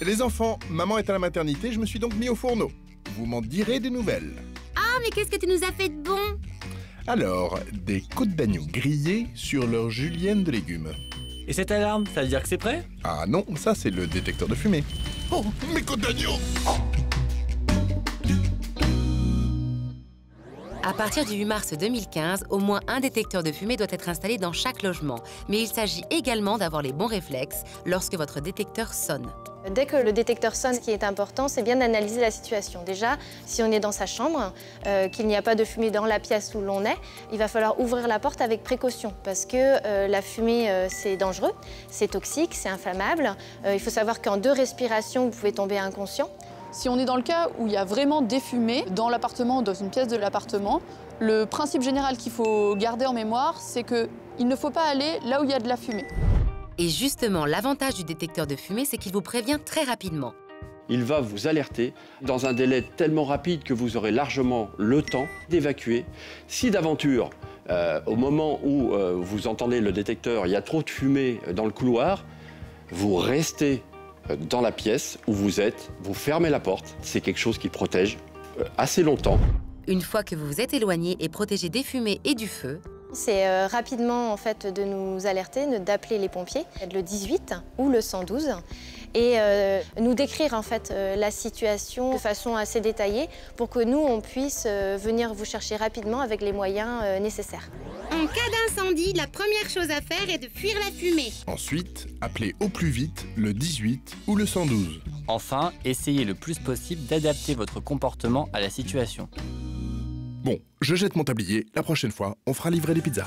Les enfants, maman est à la maternité, je me suis donc mis au fourneau. Vous m'en direz des nouvelles. Ah, mais qu'est-ce que tu nous as fait de bon? Alors, des côtes d'agneau grillées sur leur julienne de légumes. Et cette alarme, ça veut dire que c'est prêt? Ah non, ça c'est le détecteur de fumée. Oh, mes côtes d'agneau! À partir du 8 mars 2015, au moins un détecteur de fumée doit être installé dans chaque logement. Mais il s'agit également d'avoir les bons réflexes lorsque votre détecteur sonne. Dès que le détecteur sonne, ce qui est important, c'est bien d'analyser la situation. Déjà, si on est dans sa chambre, qu'il n'y a pas de fumée dans la pièce où l'on est, il va falloir ouvrir la porte avec précaution parce que la fumée, c'est dangereux, c'est toxique, c'est inflammable. Il faut savoir qu'en 2 respirations, vous pouvez tomber inconscient. Si on est dans le cas où il y a vraiment des fumées dans l'appartement, dans une pièce de l'appartement, le principe général qu'il faut garder en mémoire, c'est qu'il ne faut pas aller là où il y a de la fumée. Et justement, l'avantage du détecteur de fumée, c'est qu'il vous prévient très rapidement. Il va vous alerter dans un délai tellement rapide que vous aurez largement le temps d'évacuer. Si d'aventure, au moment où vous entendez le détecteur, il y a trop de fumée dans le couloir, vous restez dans la pièce où vous êtes, vous fermez la porte. C'est quelque chose qui protège assez longtemps. Une fois que vous vous êtes éloigné et protégé des fumées et du feu, c'est rapidement en fait, de nous alerter, d'appeler les pompiers, le 18 ou le 112, et nous décrire en fait, la situation de façon assez détaillée pour que nous, on puisse venir vous chercher rapidement avec les moyens nécessaires. En cas d'incendie, la première chose à faire est de fuir la fumée. Ensuite, appelez au plus vite le 18 ou le 112. Enfin, essayez le plus possible d'adapter votre comportement à la situation. Bon, je jette mon tablier, la prochaine fois, on fera livrer des pizzas.